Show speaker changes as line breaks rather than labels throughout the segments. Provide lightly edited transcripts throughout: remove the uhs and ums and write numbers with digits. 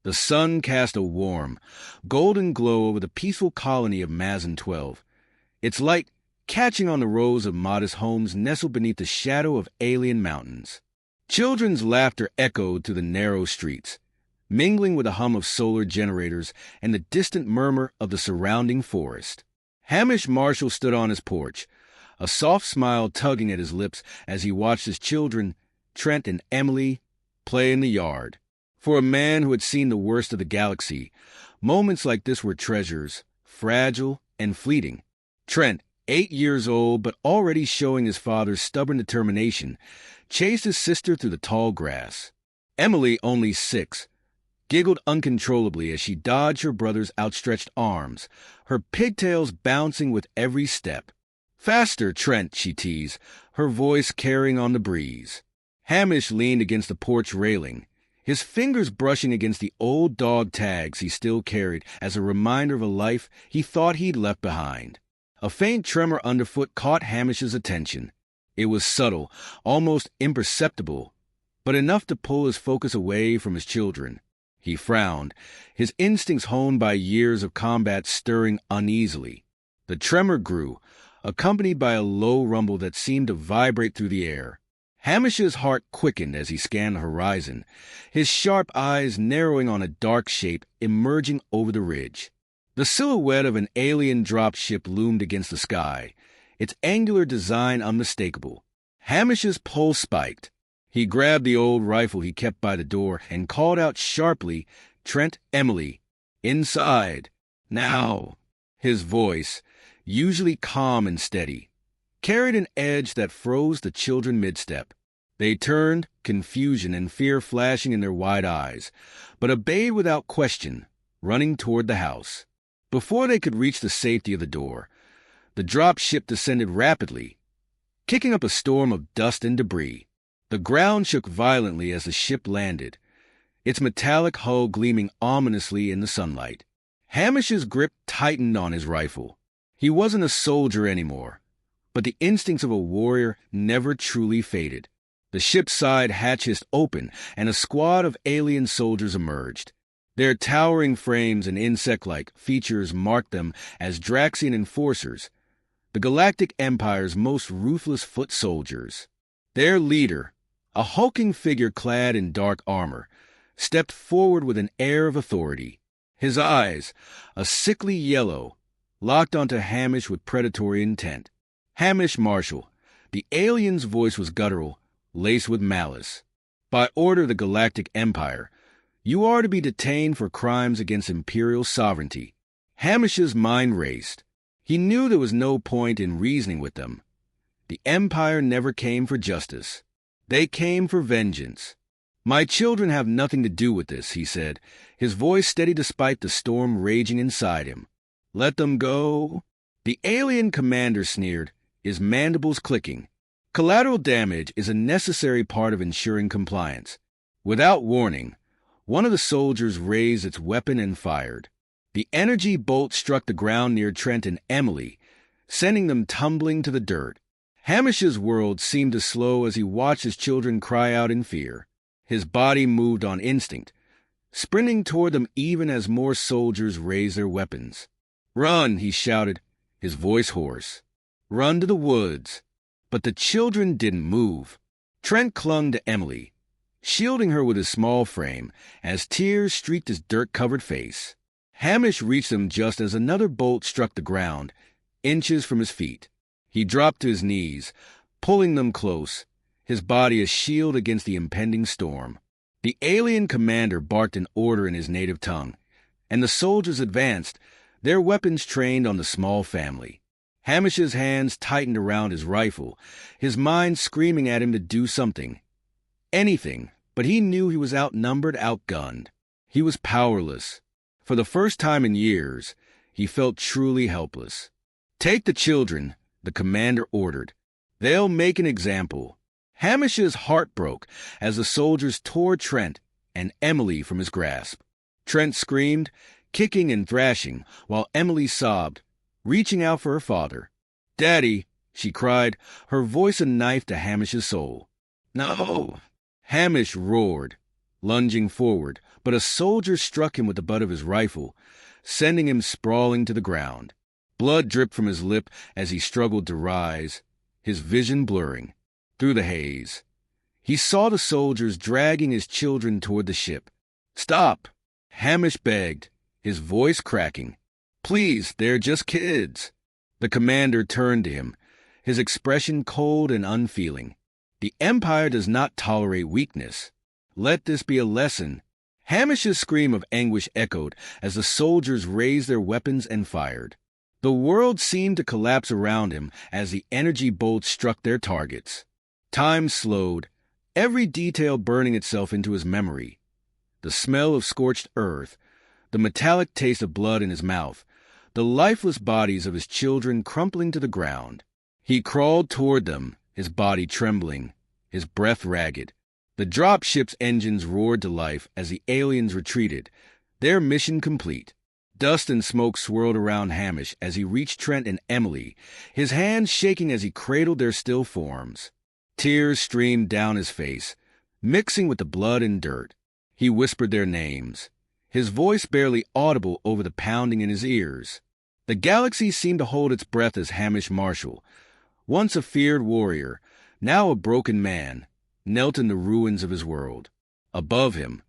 The sun cast a warm, golden glow over the peaceful colony of Mazin 12, its light catching on the rows of modest homes nestled beneath the shadow of alien mountains. Children's laughter echoed through the narrow streets, mingling with the hum of solar generators and the distant murmur of the surrounding forest. Hamish Marshall stood on his porch, a soft smile tugging at his lips as he watched his children, Trent and Emily, play in the yard. For a man who had seen the worst of the galaxy, moments like this were treasures, fragile and fleeting. Trent, 8 years old but already showing his father's stubborn determination, chased his sister through the tall grass. Emily, only 6, giggled uncontrollably as she dodged her brother's outstretched arms, her pigtails bouncing with every step. "Faster, Trent," she teased, her voice carrying on the breeze. Hamish leaned against the porch railing, his fingers brushing against the old dog tags he still carried as a reminder of a life he thought he'd left behind. A faint tremor underfoot caught Hamish's attention. It was subtle, almost imperceptible, but enough to pull his focus away from his children. He frowned, his instincts honed by years of combat stirring uneasily. The tremor grew, accompanied by a low rumble that seemed to vibrate through the air. Hamish's heart quickened as he scanned the horizon, his sharp eyes narrowing on a dark shape emerging over the ridge. The silhouette of an alien dropship loomed against the sky, its angular design unmistakable. Hamish's pulse spiked. He grabbed the old rifle he kept by the door and called out sharply, "Trent, Emily, inside, now." His voice, usually calm and steady, carried an edge that froze the children mid-step. They turned, confusion and fear flashing in their wide eyes, but obeyed without question, running toward the house. Before they could reach the safety of the door, the drop ship descended rapidly, kicking up a storm of dust and debris. The ground shook violently as the ship landed, its metallic hull gleaming ominously in the sunlight. Hamish's grip tightened on his rifle. He wasn't a soldier anymore, but the instincts of a warrior never truly faded. The ship's side hatch hissed open, and a squad of alien soldiers emerged. Their towering frames and insect-like features marked them as Draxian enforcers, the Galactic Empire's most ruthless foot soldiers. Their leader, a hulking figure clad in dark armor, stepped forward with an air of authority. His eyes, a sickly yellow, locked onto Hamish with predatory intent. "Hamish Marshall." The alien's voice was guttural, laced with malice. "By order of the Galactic Empire, you are to be detained for crimes against Imperial sovereignty." Hamish's mind raced. He knew there was no point in reasoning with them. The Empire never came for justice. They came for vengeance. "My children have nothing to do with this," he said, his voice steady despite the storm raging inside him. "Let them go." The alien commander sneered, his mandibles clicking. Collateral damage is a necessary part of ensuring compliance. Without warning, one of the soldiers raised its weapon and fired. The energy bolt struck the ground near Trent and Emily, sending them tumbling to the dirt. Hamish's world seemed to slow as he watched his children cry out in fear. His body moved on instinct, sprinting toward them even as more soldiers raised their weapons. "Run," he shouted, his voice hoarse. "Run to the woods." But the children didn't move. Trent clung to Emily, shielding her with his small frame, as tears streaked his dirt-covered face. Hamish reached them just as another bolt struck the ground, inches from his feet. He dropped to his knees, pulling them close, his body a shield against the impending storm. The alien commander barked an order in his native tongue, and the soldiers advanced, their weapons trained on the small family. Hamish's hands tightened around his rifle, his mind screaming at him to do something. Anything, but he knew he was outnumbered, outgunned. He was powerless. For the first time in years, he felt truly helpless. "Take the children," the commander ordered. "They'll make an example." Hamish's heart broke as the soldiers tore Trent and Emily from his grasp. Trent screamed, kicking and thrashing, while Emily sobbed, reaching out for her father. "Daddy," she cried, her voice a knife to Hamish's soul. "No!" Hamish roared, lunging forward, but a soldier struck him with the butt of his rifle, sending him sprawling to the ground. Blood dripped from his lip as he struggled to rise, his vision blurring. Through the haze, he saw the soldiers dragging his children toward the ship. "Stop!" Hamish begged, his voice cracking. "Please, they're just kids." The commander turned to him, his expression cold and unfeeling. "The Empire does not tolerate weakness. Let this be a lesson." Hamish's scream of anguish echoed as the soldiers raised their weapons and fired. The world seemed to collapse around him as the energy bolts struck their targets. Time slowed, every detail burning itself into his memory. The smell of scorched earth, the metallic taste of blood in his mouth, the lifeless bodies of his children crumpling to the ground. He crawled toward them, his body trembling, his breath ragged. The dropship's engines roared to life as the aliens retreated, their mission complete. Dust and smoke swirled around Hamish as he reached Trent and Emily, his hands shaking as he cradled their still forms. Tears streamed down his face, mixing with the blood and dirt. He whispered their names, his voice barely audible over the pounding in his ears. The galaxy seemed to hold its breath as Hamish Marshall, once a feared warrior, now a broken man, knelt in the ruins of his world. Above him,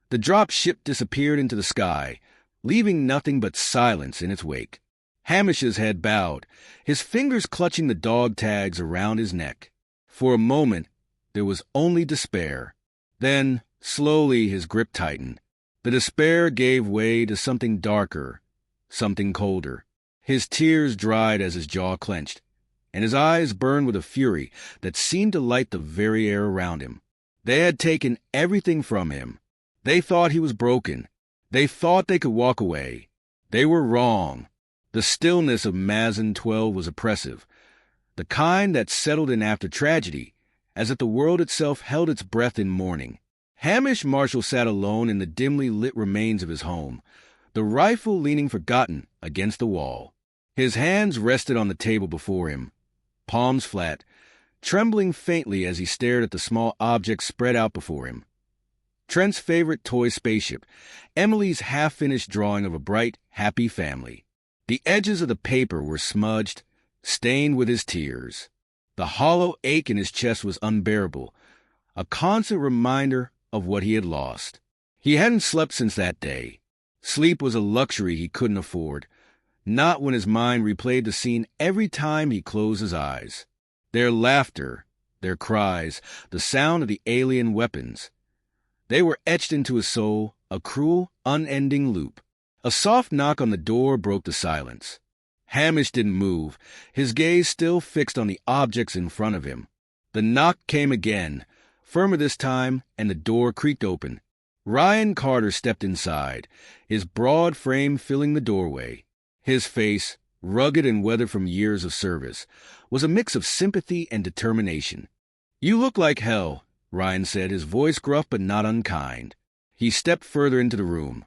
the drop ship disappeared into the sky, leaving nothing but silence in its wake. Hamish's head bowed, his fingers clutching the dog tags around his neck. For a moment, there was only despair. Then, slowly, his grip tightened. The despair gave way to something darker, something colder. His tears dried as his jaw clenched, and his eyes burned with a fury that seemed to light the very air around him. They had taken everything from him. They thought he was broken. They thought they could walk away. They were wrong. The stillness of Mazin 12 was oppressive, the kind that settled in after tragedy, as if the world itself held its breath in mourning. Hamish Marshall sat alone in the dimly lit remains of his home, the rifle leaning forgotten against the wall. His hands rested on the table before him, palms flat, trembling faintly as he stared at the small objects spread out before him. Trent's favorite toy spaceship, Emily's half-finished drawing of a bright, happy family. The edges of the paper were smudged, stained with his tears. The hollow ache in his chest was unbearable, a constant reminder of what he had lost. He hadn't slept since that day. Sleep was a luxury he couldn't afford, not when his mind replayed the scene every time he closed his eyes. Their laughter, their cries, the sound of the alien weapons. They were etched into his soul, a cruel, unending loop. A soft knock on the door broke the silence. Hamish didn't move, his gaze still fixed on the objects in front of him. The knock came again, firmer this time, and the door creaked open. Ryan Carter stepped inside, his broad frame filling the doorway. His face, rugged and weathered from years of service, was a mix of sympathy and determination. "You look like hell," Ryan said, his voice gruff but not unkind. He stepped further into the room,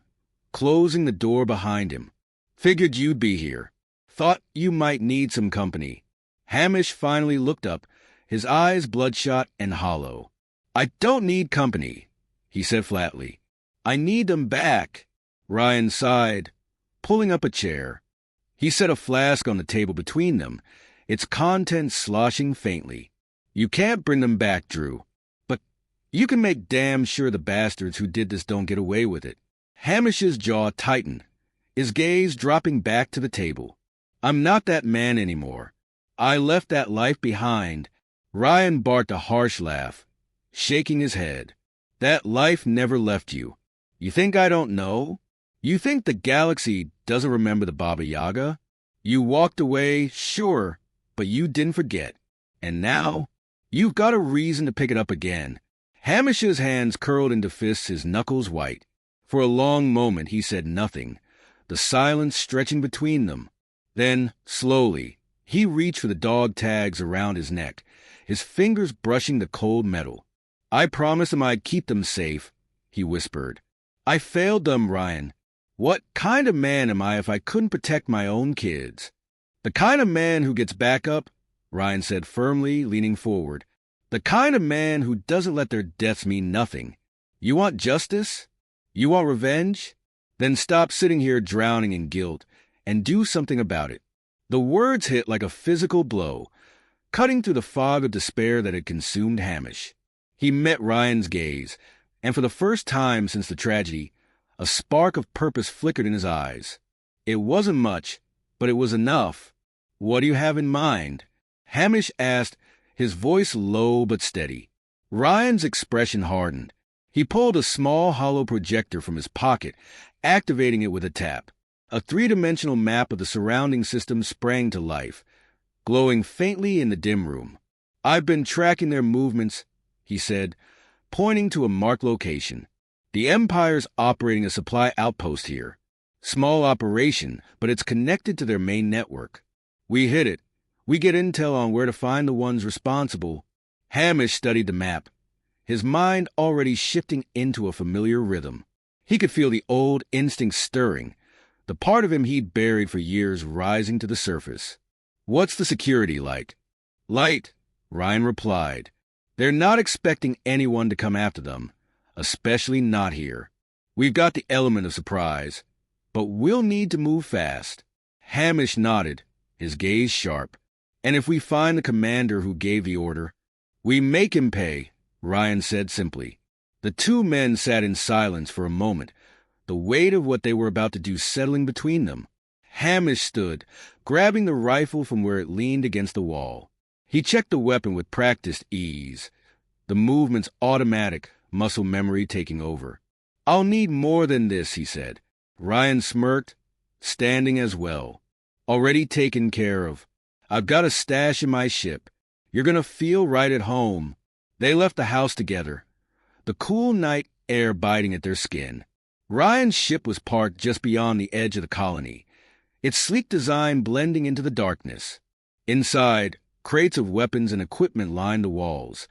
closing the door behind him. "Figured you'd be here. Thought you might need some company." Hamish finally looked up, his eyes bloodshot and hollow. "I don't need company," he said flatly. "I need them back." Ryan sighed, pulling up a chair. He set a flask on the table between them, its contents sloshing faintly. "You can't bring them back, Drew. But you can make damn sure the bastards who did this don't get away with it." Hamish's jaw tightened, his gaze dropping back to the table. "I'm not that man anymore. I left that life behind." Ryan barked a harsh laugh, shaking his head. "That life never left you. You think I don't know? You think the galaxy doesn't remember the Baba Yaga? You walked away, sure, but you didn't forget. And now, you've got a reason to pick it up again." Hamish's hands curled into fists, his knuckles white. For a long moment he said nothing, the silence stretching between them. Then, slowly, he reached for the dog tags around his neck, his fingers brushing the cold metal. "I promised them I'd keep them safe," he whispered. "I failed them, Ryan. What kind of man am I if I couldn't protect my own kids?" "The kind of man who gets back up," Ryan said firmly, leaning forward. "The kind of man who doesn't let their deaths mean nothing. You want justice? You want revenge? Then stop sitting here drowning in guilt and do something about it. The words hit like a physical blow, cutting through the fog of despair that had consumed Hamish. He met Ryan's gaze, and for the first time since the tragedy, a spark of purpose flickered in his eyes. It wasn't much, but it was enough. What do you have in mind? Hamish asked, his voice low but steady. Ryan's expression hardened. He pulled a small hollow projector from his pocket, activating it with a tap. A three-dimensional map of the surrounding system sprang to life, glowing faintly in the dim room. I've been tracking their movements, he said, pointing to a marked location. The Empire's operating a supply outpost here. Small operation, but it's connected to their main network. We hit it. We get intel on where to find the ones responsible. Hamish studied the map, his mind already shifting into a familiar rhythm. He could feel the old instinct stirring, the part of him he'd buried for years rising to the surface. What's the security like? Light, Ryan replied. They're not expecting anyone to come after them, especially not here. We've got the element of surprise, but we'll need to move fast. Hamish nodded, his gaze sharp. And if we find the commander who gave the order, we make him pay, Ryan said simply. The two men sat in silence for a moment, the weight of what they were about to do settling between them. Hamish stood, grabbing the rifle from where it leaned against the wall. He checked the weapon with practiced ease, the movements automatic, muscle memory taking over. I'll need more than this, he said. Ryan smirked, standing as well. Already taken care of. I've got a stash in my ship. You're going to feel right at home. They left the house together, the cool night air biting at their skin. Ryan's ship was parked just beyond the edge of the colony, its sleek design blending into the darkness. Inside, crates of weapons and equipment lined the walls,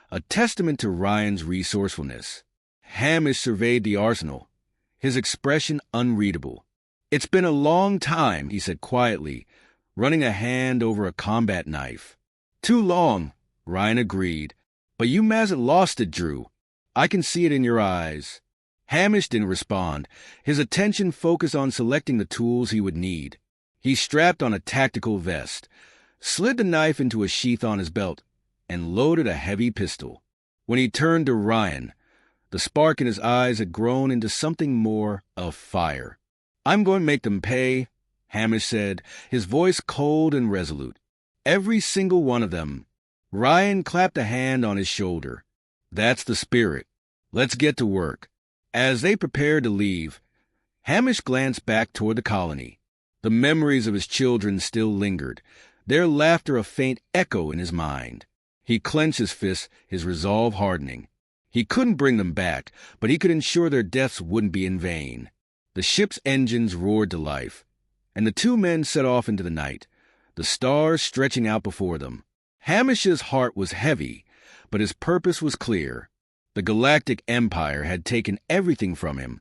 a testament to Ryan's resourcefulness. Hamish surveyed the arsenal, his expression unreadable. It's been a long time, he said quietly, running a hand over a combat knife. Too long, Ryan agreed. But you hasn't lost it, Drew. I can see it in your eyes. Hamish didn't respond, his attention focused on selecting the tools he would need. He strapped on a tactical vest, slid the knife into a sheath on his belt, and loaded a heavy pistol. When he turned to Ryan, the spark in his eyes had grown into something more of fire. I'm going to make them pay, Hamish said, his voice cold and resolute. Every single one of them. Ryan clapped a hand on his shoulder. That's the spirit. Let's get to work. As they prepared to leave, Hamish glanced back toward the colony. The memories of his children still lingered, their laughter a faint echo in his mind. He clenched his fists, his resolve hardening. He couldn't bring them back, but he could ensure their deaths wouldn't be in vain. The ship's engines roared to life, and the two men set off into the night, the stars stretching out before them. Hamish's heart was heavy, but his purpose was clear. The Galactic Empire had taken everything from him,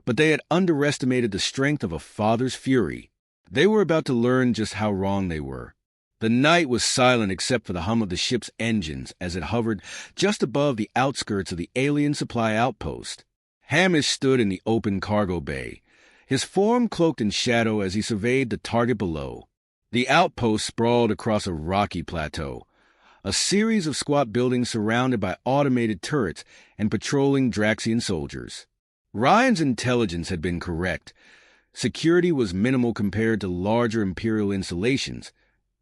but they had underestimated the strength of a father's fury. They were about to learn just how wrong they were. The night was silent except for the hum of the ship's engines as it hovered just above the outskirts of the alien supply outpost. Hamish stood in the open cargo bay, his form cloaked in shadow as he surveyed the target below. The outpost sprawled across a rocky plateau, a series of squat buildings surrounded by automated turrets and patrolling Draxian soldiers. Ryan's intelligence had been correct. Security was minimal compared to larger Imperial installations,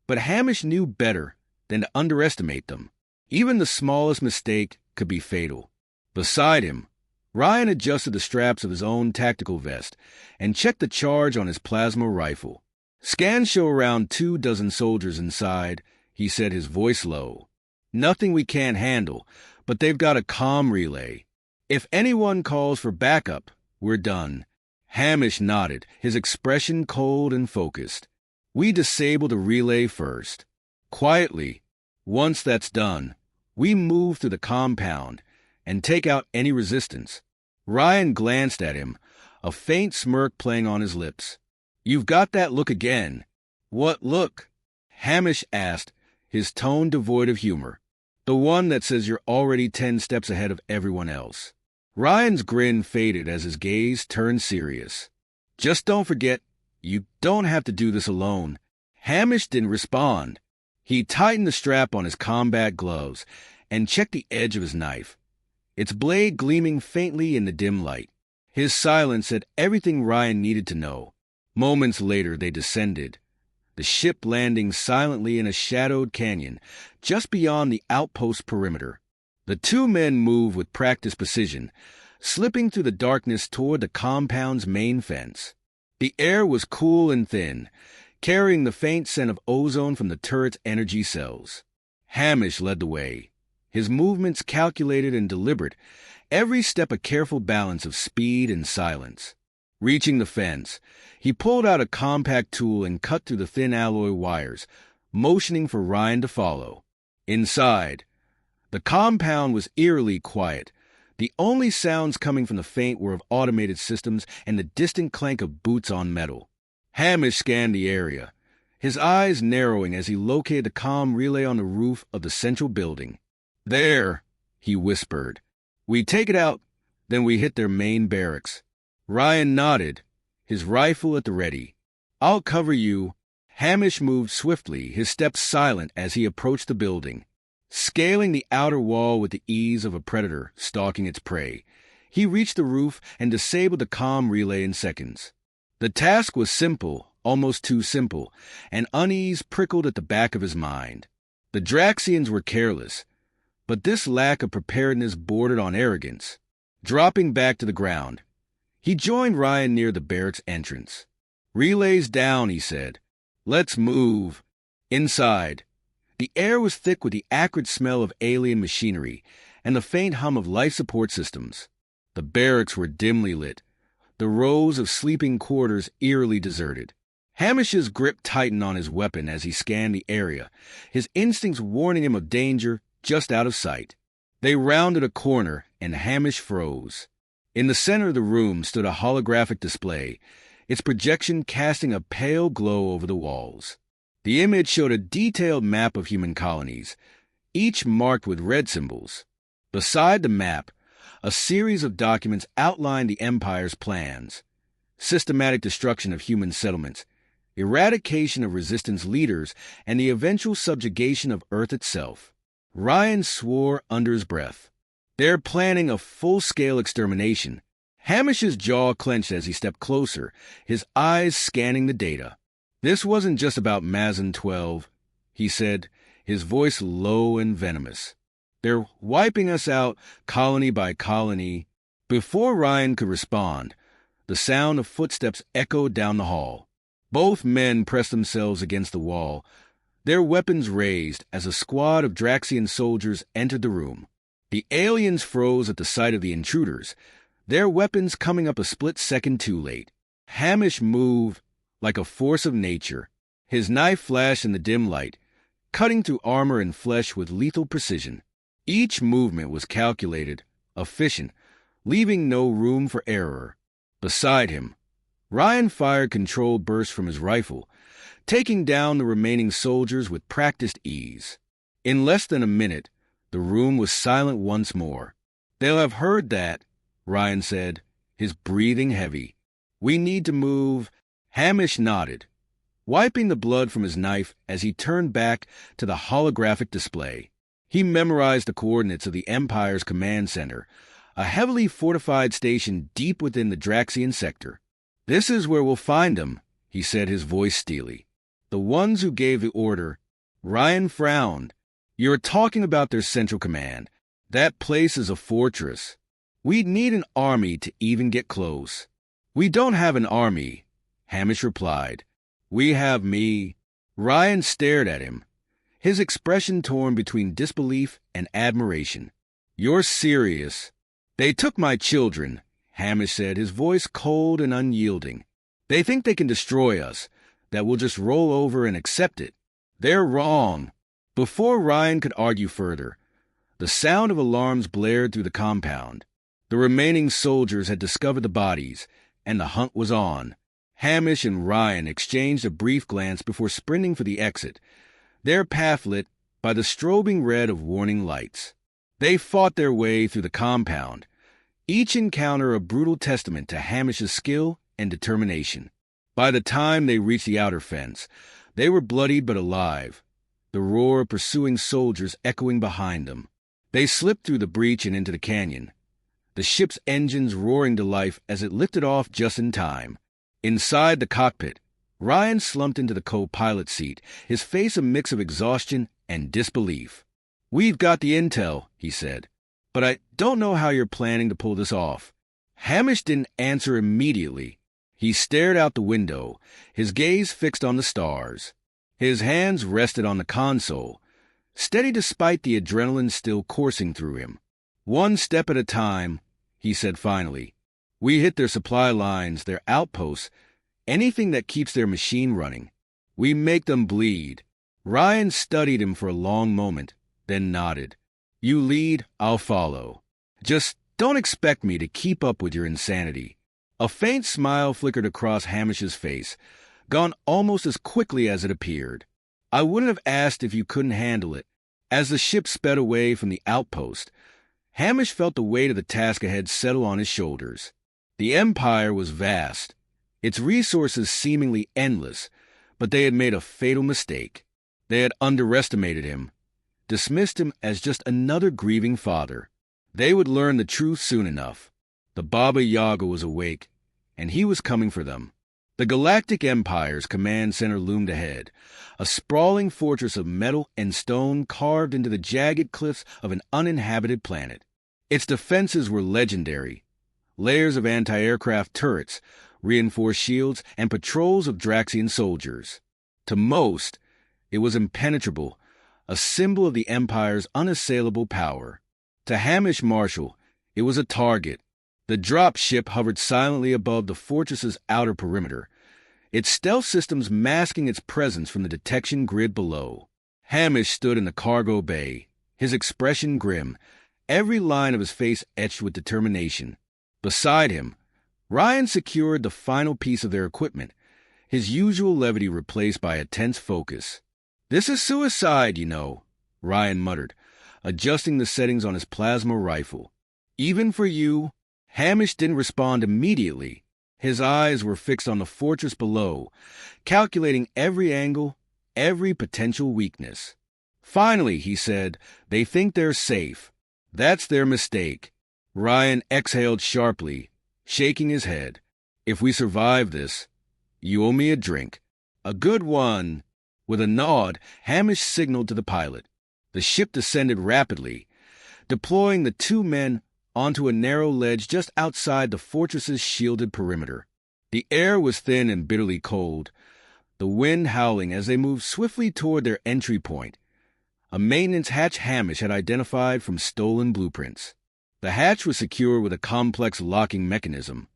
but Hamish knew better than to underestimate them. Even the smallest mistake could be fatal. Beside him, Ryan adjusted the straps of his own tactical vest and checked the charge on his plasma rifle. Scans show around 24 soldiers inside, he said, his voice low. Nothing we can't handle, but they've got a comm relay. If anyone calls for backup, we're done. Hamish nodded, his expression cold and focused. We disable the relay first. Quietly, once that's done, we move through the compound and take out any resistance. Ryan glanced at him, a faint smirk playing on his lips. You've got that look again. What look? Hamish asked, his tone devoid of humor. The one that says you're already 10 steps ahead of everyone else. Ryan's grin faded as his gaze turned serious. Just don't forget, you don't have to do this alone. Hamish didn't respond. He tightened the strap on his combat gloves and checked the edge of his knife, its blade gleaming faintly in the dim light. His silence said everything Ryan needed to know. Moments later, they descended, the ship landing silently in a shadowed canyon just beyond the outpost perimeter. The two men moved with practiced precision, slipping through the darkness toward the compound's main fence. The air was cool and thin, carrying the faint scent of ozone from the turret's energy cells. Hamish led the way, his movements calculated and deliberate, every step a careful balance of speed and silence. Reaching the fence, he pulled out a compact tool and cut through the thin alloy wires, motioning for Ryan to follow. Inside, the compound was eerily quiet. The only sounds coming from the faint were of automated systems and the distant clank of boots on metal. Hamish scanned the area, his eyes narrowing as he located the comm relay on the roof of the central building. "There," he whispered. "We take it out, then we hit their main barracks." Ryan nodded, his rifle at the ready. "I'll cover you." Hamish moved swiftly, his steps silent as he approached the building. Scaling the outer wall with the ease of a predator stalking its prey, he reached the roof and disabled the comm relay in seconds. The task was simple, almost too simple, and unease prickled at the back of his mind. The Draxians were careless, but this lack of preparedness bordered on arrogance. Dropping back to the ground, he joined Ryan near the barracks entrance. "Relays down," he said. "Let's move." Inside, the air was thick with the acrid smell of alien machinery and the faint hum of life support systems. The barracks were dimly lit, the rows of sleeping quarters eerily deserted. Hamish's grip tightened on his weapon as he scanned the area, his instincts warning him of danger just out of sight. They rounded a corner, and Hamish froze. In the center of the room stood a holographic display, its projection casting a pale glow over the walls. The image showed a detailed map of human colonies, each marked with red symbols. Beside the map, a series of documents outlined the Empire's plans: systematic destruction of human settlements, eradication of resistance leaders, and the eventual subjugation of Earth itself. Ryan swore under his breath. They're planning a full-scale extermination. Hamish's jaw clenched as he stepped closer, his eyes scanning the data. "This wasn't just about Mazin 12, he said, his voice low and venomous. "They're wiping us out colony by colony." Before Ryan could respond, the sound of footsteps echoed down the hall. Both men pressed themselves against the wall, their weapons raised as a squad of Draxian soldiers entered the room. The aliens froze at the sight of the intruders, their weapons coming up a split second too late. Hamish moved like a force of nature. His knife flashed in the dim light, cutting through armor and flesh with lethal precision. Each movement was calculated, efficient, leaving no room for error. Beside him, Ryan fired controlled bursts from his rifle, taking down the remaining soldiers with practiced ease. In less than a minute, the room was silent once more. "They'll have heard that," Ryan said, his breathing heavy. "We need to move." Hamish nodded, wiping the blood from his knife as he turned back to the holographic display. He memorized the coordinates of the Empire's command center, a heavily fortified station deep within the Draxian sector. "This is where we'll find them," he said, his voice steely. "The ones who gave the order." Ryan frowned. "You're talking about their central command. That place is a fortress. We'd need an army to even get close." "We don't have an army," Hamish replied. "We have me." Ryan stared at him, his expression torn between disbelief and admiration. "You're serious." "They took my children," Hamish said, his voice cold and unyielding. "They think they can destroy us, that we'll just roll over and accept it. They're wrong." Before Ryan could argue further, the sound of alarms blared through the compound. The remaining soldiers had discovered the bodies, and the hunt was on. Hamish and Ryan exchanged a brief glance before sprinting for the exit, their path lit by the strobing red of warning lights. They fought their way through the compound, each encounter a brutal testament to Hamish's skill and determination. By the time they reached the outer fence, they were bloodied but alive, the roar of pursuing soldiers echoing behind them. They slipped through the breach and into the canyon, the ship's engines roaring to life as it lifted off just in time. Inside the cockpit, Ryan slumped into the co-pilot seat, his face a mix of exhaustion and disbelief. "We've got the intel," he said, "but I don't know how you're planning to pull this off." Hamish didn't answer immediately. He stared out the window, his gaze fixed on the stars. His hands rested on the console, steady despite the adrenaline still coursing through him. "One step at a time," he said finally. "We hit their supply lines, their outposts, anything that keeps their machine running. We make them bleed." Ryan studied him for a long moment, then nodded. "You lead, I'll follow. Just don't expect me to keep up with your insanity." A faint smile flickered across Hamish's face, gone almost as quickly as it appeared. "I wouldn't have asked if you couldn't handle it." As the ship sped away from the outpost, Hamish felt the weight of the task ahead settle on his shoulders. The Empire was vast, its resources seemingly endless, but they had made a fatal mistake. They had underestimated him, dismissed him as just another grieving father. They would learn the truth soon enough. The Baba Yaga was awake, and he was coming for them. The Galactic Empire's command center loomed ahead, a sprawling fortress of metal and stone carved into the jagged cliffs of an uninhabited planet. Its defenses were legendary. Layers of anti-aircraft turrets, reinforced shields, and patrols of Draxian soldiers. To most, it was impenetrable, a symbol of the Empire's unassailable power. To Hamish Marshall, it was a target. The drop ship hovered silently above the fortress's outer perimeter, its stealth systems masking its presence from the detection grid below. Hamish stood in the cargo bay, his expression grim, every line of his face etched with determination. Beside him, Ryan secured the final piece of their equipment, his usual levity replaced by a tense focus. "This is suicide, you know," Ryan muttered, adjusting the settings on his plasma rifle. "Even for you." Hamish didn't respond immediately. His eyes were fixed on the fortress below, calculating every angle, every potential weakness. "Finally," he said, "they think they're safe. That's their mistake." Ryan exhaled sharply, shaking his head. "If we survive this, you owe me a drink." "A good one." With a nod, Hamish signaled to the pilot. The ship descended rapidly, deploying the two men onto a narrow ledge just outside the fortress's shielded perimeter. The air was thin and bitterly cold, the wind howling as they moved swiftly toward their entry point, a maintenance hatch Hamish had identified from stolen blueprints. The hatch was secure with a complex locking mechanism,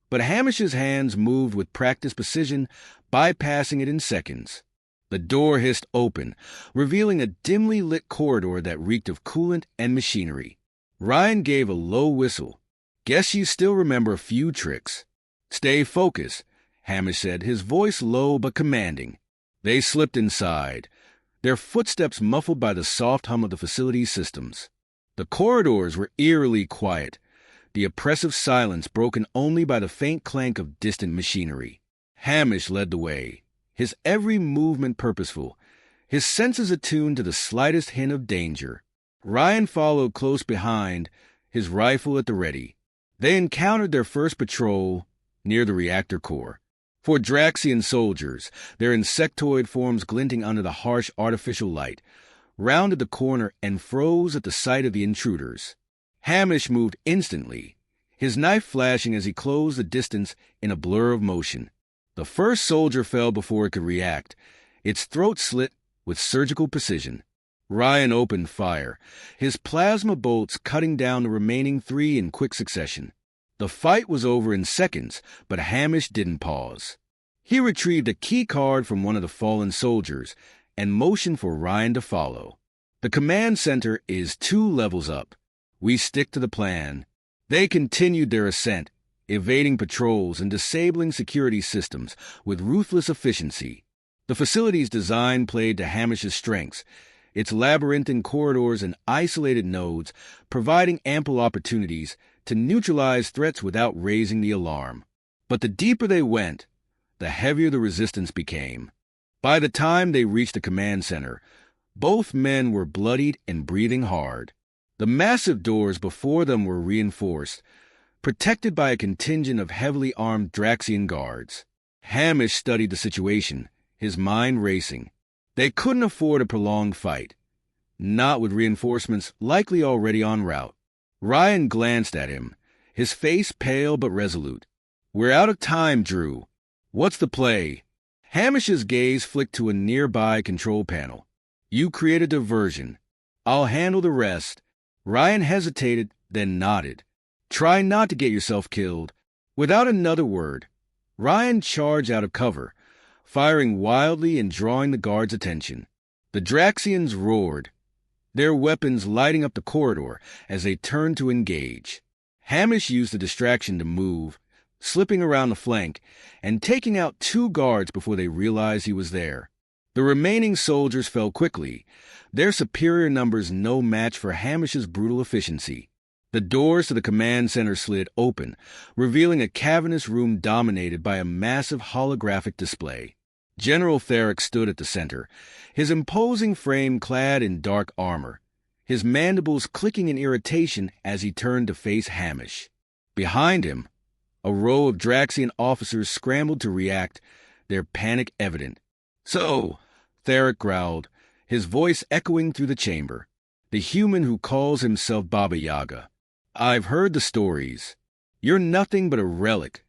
but Hamish's hands moved with practiced precision, bypassing it in seconds. The door hissed open, revealing a dimly lit corridor that reeked of coolant and machinery. Ryan gave a low whistle. "Guess you still remember a few tricks." "Stay focused," Hamish said, his voice low but commanding. They slipped inside, their footsteps muffled by the soft hum of the facility's systems. The corridors were eerily quiet, the oppressive silence broken only by the faint clank of distant machinery. Hamish led the way, his every movement purposeful, his senses attuned to the slightest hint of danger. Ryan followed close behind, his rifle at the ready. They encountered their first patrol near the reactor core. Four Draxian soldiers, their insectoid forms glinting under the harsh artificial light, rounded the corner and froze at the sight of the intruders. Hamish moved instantly, his knife flashing as he closed the distance in a blur of motion. The first soldier fell before it could react, its throat slit with surgical precision. Ryan opened fire, his plasma bolts cutting down the remaining three in quick succession. The fight was over in seconds, but Hamish didn't pause. He retrieved a key card from one of the fallen soldiers and motioned for Ryan to follow. "The command center is 2 levels up. We stick to the plan." They continued their ascent, evading patrols and disabling security systems with ruthless efficiency. The facility's design played to Hamish's strengths, its labyrinthine corridors and isolated nodes providing ample opportunities to neutralize threats without raising the alarm. But the deeper they went, the heavier the resistance became. By the time they reached the command center, both men were bloodied and breathing hard. The massive doors before them were reinforced, protected by a contingent of heavily armed Draxian guards. Hamish studied the situation, his mind racing. They couldn't afford a prolonged fight, not with reinforcements likely already en route. Ryan glanced at him, his face pale but resolute. "We're out of time, Drew. What's the play?" Hamish's gaze flicked to a nearby control panel. "You create a diversion. I'll handle the rest." Ryan hesitated, then nodded. "Try not to get yourself killed." Without another word, Ryan charged out of cover, firing wildly and drawing the guards' attention. The Draxians roared, their weapons lighting up the corridor as they turned to engage. Hamish used the distraction to move, slipping around the flank and taking out 2 guards before they realized he was there. The remaining soldiers fell quickly, their superior numbers no match for Hamish's brutal efficiency. The doors to the command center slid open, revealing a cavernous room dominated by a massive holographic display. General Theric stood at the center, his imposing frame clad in dark armor, his mandibles clicking in irritation as he turned to face Hamish. Behind him, a row of Draxian officers scrambled to react, their panic evident. "So," Theric growled, his voice echoing through the chamber, "the human who calls himself Baba Yaga. I've heard the stories. You're nothing but a relic,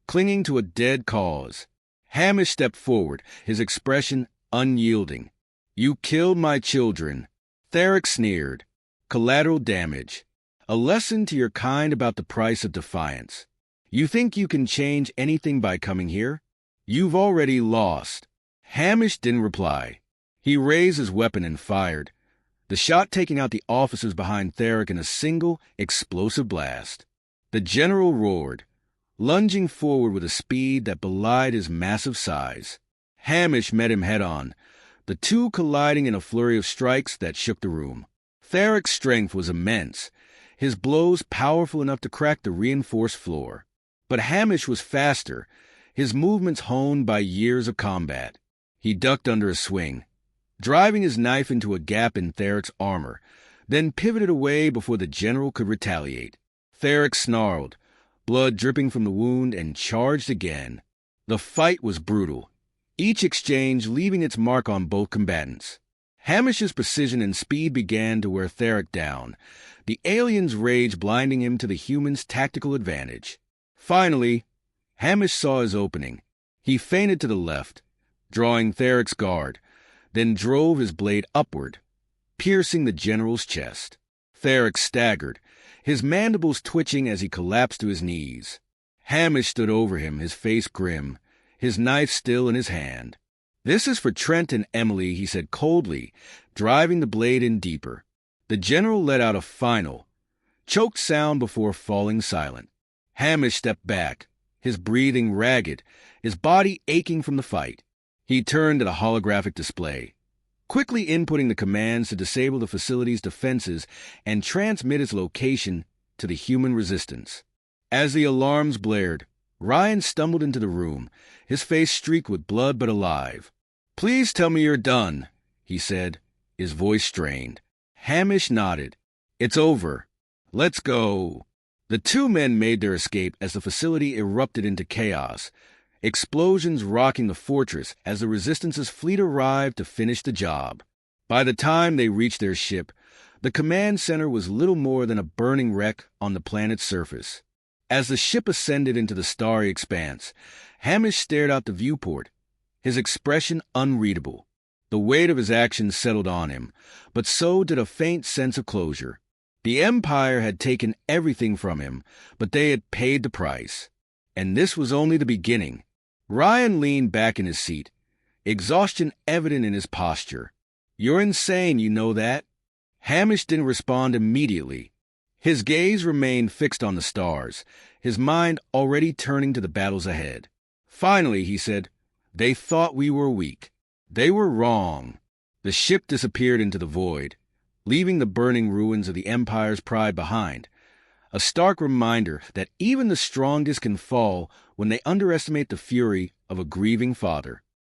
clinging to a dead cause." Hamish stepped forward, his expression unyielding. "You killed my children." Theric sneered. "Collateral damage. A lesson to your kind about the price of defiance. You think you can change anything by coming here? You've already lost." Hamish didn't reply. He raised his weapon and fired, the shot taking out the officers behind Theric in a single, explosive blast. The general roared, lunging forward with a speed that belied his massive size. Hamish met him head-on, the two colliding in a flurry of strikes that shook the room. Theric's strength was immense, his blows powerful enough to crack the reinforced floor. But Hamish was faster, his movements honed by years of combat. He ducked under a swing, driving his knife into a gap in Theric's armor, then pivoted away before the general could retaliate. Theric snarled, blood dripping from the wound, and charged again. The fight was brutal, each exchange leaving its mark on both combatants. Hamish's precision and speed began to wear Theric down, the alien's rage blinding him to the human's tactical advantage. Finally, Hamish saw his opening. He feinted to the left, drawing Theric's guard, then drove his blade upward, piercing the general's chest. Theric staggered, his mandibles twitching as he collapsed to his knees. Hamish stood over him, his face grim, his knife still in his hand. "This is for Trent and Emily," he said coldly, driving the blade in deeper. The general let out a final, choked sound before falling silent. Hamish stepped back, his breathing ragged, his body aching from the fight. He turned to the holographic display, quickly inputting the commands to disable the facility's defenses and transmit its location to the human resistance. As the alarms blared, Ryan stumbled into the room, his face streaked with blood but alive. "Please tell me you're done," he said, his voice strained. Hamish nodded. "It's over. Let's go." The two men made their escape as the facility erupted into chaos, explosions rocking the fortress as the Resistance's fleet arrived to finish the job. By the time they reached their ship, the command center was little more than a burning wreck on the planet's surface. As the ship ascended into the starry expanse, Hamish stared out the viewport, his expression unreadable. The weight of his actions settled on him, but so did a faint sense of closure. The Empire had taken everything from him, but they had paid the price. And this was only the beginning. Ryan leaned back in his seat, exhaustion evident in his posture. "You're insane, you know that?" Hamish didn't respond immediately. His gaze remained fixed on the stars, his mind already turning to the battles ahead. Finally, he said, "They thought we were weak. They were wrong." The ship disappeared into the void, leaving the burning ruins of the Empire's pride behind, a stark reminder that even the strongest can fall when they underestimate the fury of a grieving father.